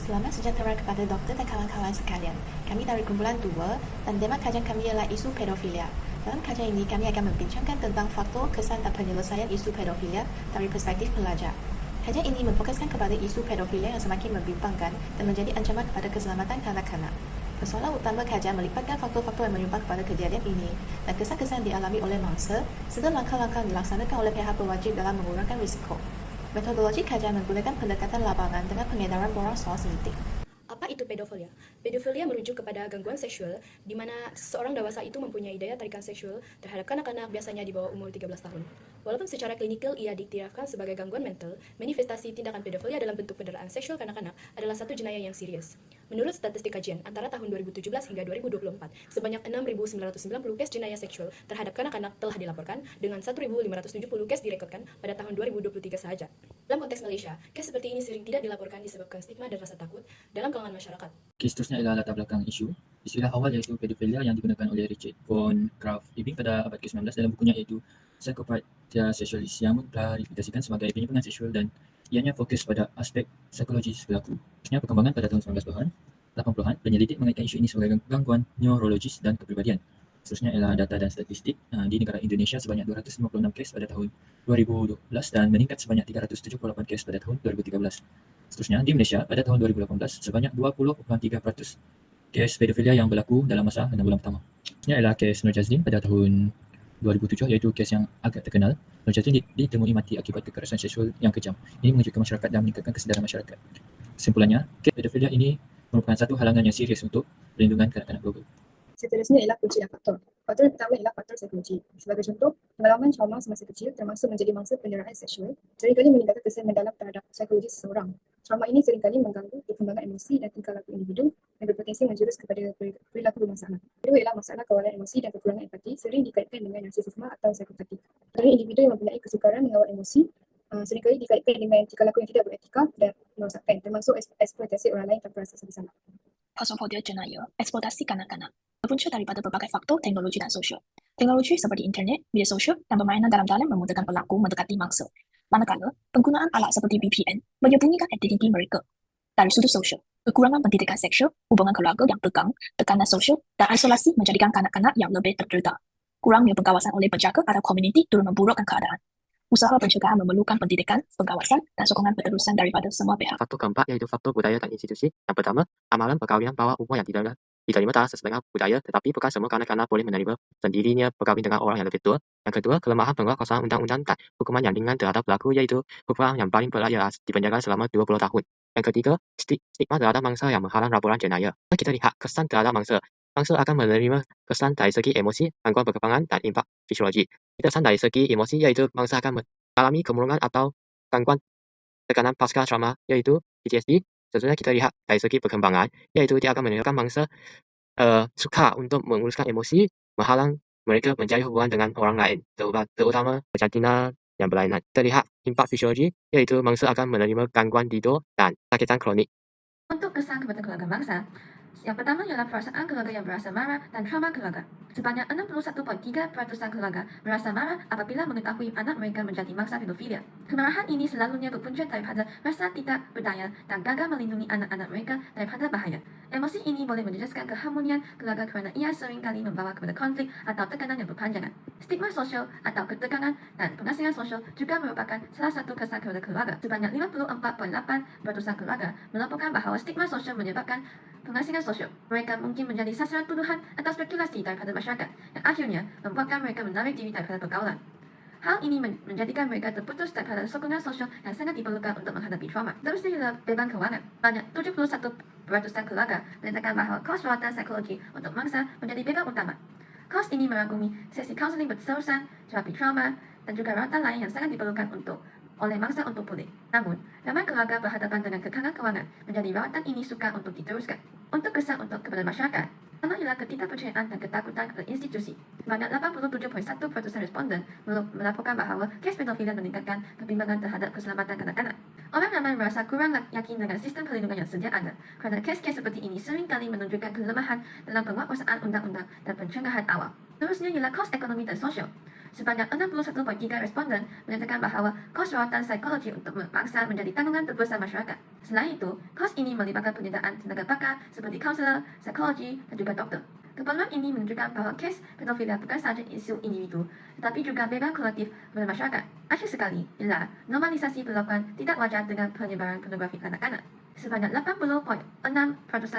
Selamat sejahtera kepada doktor dan kawan-kawan sekalian. Kami dari kumpulan 2 dan tema kajian kami ialah isu pedofilia. Dalam kajian ini, kami akan membincangkan tentang faktor, kesan dan penyelesaian isu pedofilia dari perspektif pelajar. Kajian ini memfokuskan kepada isu pedofilia yang semakin membimbangkan dan menjadi ancaman kepada keselamatan kanak-kanak. Persoalan utama kajian melibatkan faktor-faktor yang menyumbang kepada kejadian ini dan kesan-kesan dialami oleh mangsa serta langkah-langkah yang dilaksanakan oleh pihak berwajib dalam mengurangkan risiko. Metodologi kajian menggunakan pendekatan lapangan dengan pengedaran borang soal sensitif. Apa itu pedofilia? Pedofilia merujuk kepada gangguan seksual di mana seorang dewasa itu mempunyai daya tarikan seksual terhadap kanak-kanak biasanya di bawah umur 13 tahun. Walaupun secara klinikal ia diiktirafkan sebagai gangguan mental, manifestasi tindakan pedofilia dalam bentuk penderaan seksual kanak-kanak adalah satu jenayah yang serius. Menurut statistik kajian, antara tahun 2017 hingga 2024, sebanyak 6.990 kes jenayah seksual terhadap kanak-kanak telah dilaporkan, dengan 1.570 kes direkodkan pada tahun 2023 saja. Dalam konteks Malaysia, kes seperti ini sering tidak dilaporkan disebabkan stigma dan rasa takut dalam kalangan masyarakat. Seterusnya ialah latar belakang isu. Istilah awal iaitu pedofilia yang digunakan oleh Richard von Krafft-Ebing pada abad ke-19 dalam bukunya iaitu Psychopathia Sexualis yang mengklarifikasikan sebagai penyimpangan seksual dan ianya fokus pada aspek psikologis pelaku. Seterusnya perkembangan pada tahun 1980-an, penyelidik mengaitkan isu ini sebagai gangguan neurologis dan kepribadian. Seterusnya ialah data dan statistik. Di negara Indonesia sebanyak 256 kes pada tahun 2012 dan meningkat sebanyak 378 kes pada tahun 2013. Seterusnya, di Malaysia pada tahun 2018 sebanyak 20.3% kes pedofilia yang berlaku dalam masa 6 bulan pertama. Seterusnya ialah kes Nur Jazlin pada tahun 2007 iaitu kes yang agak terkenal. Nur Jazlin ditemui mati akibat kekerasan seksual yang kejam. Ini mengejutkan masyarakat dan meningkatkan kesedaran masyarakat. Kesimpulannya, kes pedofilia ini merupakan satu halangan yang serius untuk perlindungan kanak-kanak global. Seterusnya ialah punca dan faktor. Faktor yang pertama ialah faktor psikologi. Sebagai contoh, pengalaman trauma semasa kecil termasuk menjadi mangsa penderaan seksual seringkali meninggalkan kesan mendalam terhadap psikologi seseorang. Trauma ini seringkali mengganggu perkembangan emosi dan tingkah laku individu dan berpotensi menjurus kepada perilaku bermasalah. Kedua ialah masalah kawalan emosi dan kekurangan empati sering dikaitkan dengan narsisisme atau psikopatik. Kerana individu yang mempunyai kesukaran mengawal emosi seringkali dikaitkan dengan tingkah laku yang tidak beretika dan merosakkan, termasuk eksploitasi orang lain tanpa rasa bersalah. Pasopodia jenayah, eksploitasi kanak-kanak, berpunca daripada berbagai faktor teknologi dan sosial. Teknologi seperti internet, media sosial, dan permainan dalam-dalam memudahkan pelaku mendekati mangsa. Manakala, penggunaan alat seperti VPN menyembunyikan identiti mereka. Dari sudut sosial, kekurangan pendidikan seksual, hubungan keluarga yang tegang, tekanan sosial, dan isolasi menjadikan kanak-kanak yang lebih terdedah. Kurangnya pengawasan oleh penjaga atau komuniti turut memburukkan keadaan. Usaha pencegahan memerlukan pendidikan, pengawasan, dan sokongan berterusan daripada semua pihak. Faktor keempat iaitu faktor budaya dan institusi. Yang pertama, amalan perkahwinan bawah umur yang diterima dalam sebagai budaya, tetapi bukan semua kanak-kanak boleh menerima sendirinya berkahwin dengan orang yang lebih tua. Yang kedua, kelemahan penguatkuasaan undang-undang dan hukuman yang ringan terhadap pelaku, iaitu hukuman yang paling berat ialah dipenjara selama 20 tahun. Yang ketiga, stigma terhadap mangsa yang menghalang laporan jenayah. Kita lihat kesan terhadap mangsa. Mangsa akan menerima kesan dari segi emosi, gangguan perkembangan, dan impak fisiologi. Kesan dari segi emosi iaitu mangsa akan mengalami kemurungan atau gangguan tekanan pasca trauma, iaitu PTSD. Seterusnya kita lihat dari segi perkembangan, iaitu dia akan menyebabkan mangsa sukar untuk menguruskan emosi, menghalang mereka menjalin hubungan dengan orang lain, terutama jantina yang berlainan. Kita lihat impak fisiologi, iaitu mangsa akan menerima gangguan tidur dan sakitan kronik. Untuk kesan kepada keluarga bangsa, yang pertama ialah perasaan keluarga yang berasa marah dan trauma keluarga. Sebanyak 61.3% keluarga merasa marah apabila mengetahui anak mereka menjadi mangsa pedofilia. Kemarahan ini selalunya berpunca daripada rasa tidak berdaya dan gagal melindungi anak-anak mereka daripada bahaya. Emosi ini boleh menjejaskan keharmonian keluarga kerana ia seringkali membawa kepada konflik atau tekanan yang berpanjangan. Stigma sosial atau ketegangan dan pengasingan sosial juga merupakan salah satu kesan kepada keluarga. Sebanyak 54.8% keluarga melaporkan bahawa stigma sosial menyebabkan pengasingan sosial. Mereka mungkin menjadi sasaran tuduhan atau spekulasi daripada masyarakat yang akhirnya membuatkan mereka menarik diri daripada pergaulan. Hal ini menjadikan mereka terputus daripada sokongan sosial yang sangat diperlukan untuk menghadapi trauma. Terusnya ialah beban kewangan. Banyak 71% keluarga menyatakan bahawa kos rawatan psikologi untuk mangsa menjadi beban utama. Kos ini merangkumi sesi kaunseling berterusan, terapi trauma, dan juga rawatan lain yang sangat diperlukan oleh mangsa untuk pulih. Namun, ramai keluarga berhadapan dengan kekangan kewangan menjadi rawatan ini sukar untuk diteruskan. Untuk kesan kepada masyarakat, pertama ialah ketidakpercayaan dan ketakutan kepada institusi. Sebanyak 87.1% responden melaporkan bahawa kes pedofilia meningkatkan kebimbangan terhadap keselamatan kanak-kanak. Orang ramai merasa kurang yakin dengan sistem perlindungan yang sedia ada, kerana kes-kes seperti ini seringkali menunjukkan kelemahan dalam penguatkuasaan undang-undang dan pencegahan awal. Terusnya ialah kos ekonomi dan sosial. Sebanyak 61.3 responden menyatakan bahawa kos rawatan psikologi untuk memaksa menjadi tanggungan terbesar masyarakat. Selain itu, kos ini melibatkan penyertaan tenaga pakar seperti kaunselor, psikologi dan juga doktor. Keperluan ini menunjukkan bahawa kes pedofilia bukan sahaja isu individu, tetapi juga beban kolektif pada masyarakat. Akhir sekali, ialah normalisasi perlakuan tidak wajar dengan penyebaran pornografi kanak-kanak. Sebanyak 80.6%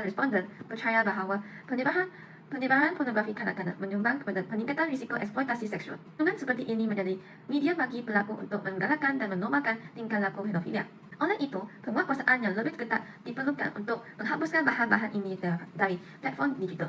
responden percaya bahawa penyebaran pornografi kanak-kanak menyumbang kepada peningkatan risiko eksploitasi seksual. Dengan seperti ini menjadi media bagi pelaku untuk menggalakkan dan menormalkan tingkah laku pedofilia. Oleh itu, penguatkuasaan yang lebih ketat diperlukan untuk menghapuskan bahan-bahan ini dari platform digital.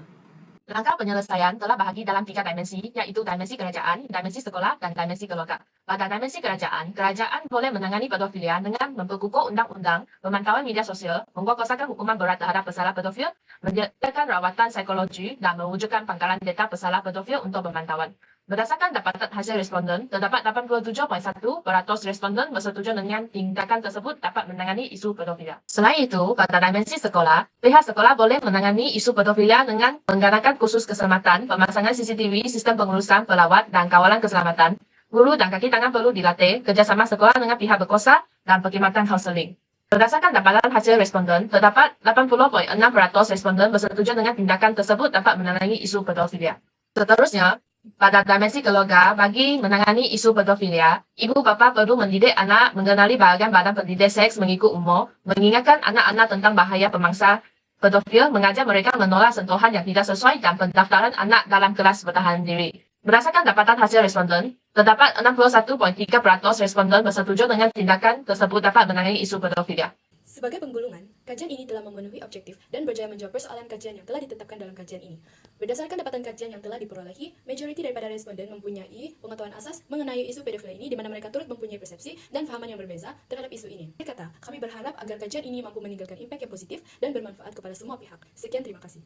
Langkah penyelesaian telah bahagi dalam 3 dimensi, yaitu dimensi kerajaan, dimensi sekolah, dan dimensi keluarga. Pada dimensi kerajaan, kerajaan boleh menangani pedofilia dengan memperkukuh undang-undang, pemantauan media sosial, memfokuskan hukuman berat terhadap pesalah pedofil, menyediakan rawatan psikologi, dan mewujudkan pangkalan data pesalah pedofil untuk pemantauan. Berdasarkan dapatan hasil responden, terdapat 87.1% responden bersetuju dengan tindakan tersebut dapat menangani isu pedofilia. Selain itu, pada dimensi sekolah, pihak sekolah boleh menangani isu pedofilia dengan menggunakan kursus keselamatan, pemasangan CCTV, sistem pengurusan, pelawat, dan kawalan keselamatan. Guru dan kaki tangan perlu dilatih, kerjasama sekolah dengan pihak berkuasa, dan perkhidmatan kaunseling. Berdasarkan dapatan hasil responden, terdapat 80.6% responden bersetuju dengan tindakan tersebut dapat menangani isu pedofilia. Seterusnya, pada dimensi keluarga, bagi menangani isu pedofilia, ibu bapa perlu mendidik anak mengenali bahagian-bahagian pendidik seks mengikut umur, mengingatkan anak-anak tentang bahaya pemangsa pedofil, mengajar mereka menolak sentuhan yang tidak sesuai dan pendaftaran anak dalam kelas bertahan diri. Berdasarkan dapatan hasil responden, terdapat 61.3% responden bersetuju dengan tindakan tersebut dapat menangani isu pedofilia. Sebagai penggulungan, kajian ini telah memenuhi objektif dan berjaya menjawab persoalan kajian yang telah ditetapkan dalam kajian ini. Berdasarkan dapatan kajian yang telah diperolehi, majoriti daripada responden mempunyai pengetahuan asas mengenai isu pedofilia ini di mana mereka turut mempunyai persepsi dan fahaman yang berbeza terhadap isu ini. Kata, kami berharap agar kajian ini mampu meninggalkan impak yang positif dan bermanfaat kepada semua pihak. Sekian, terima kasih.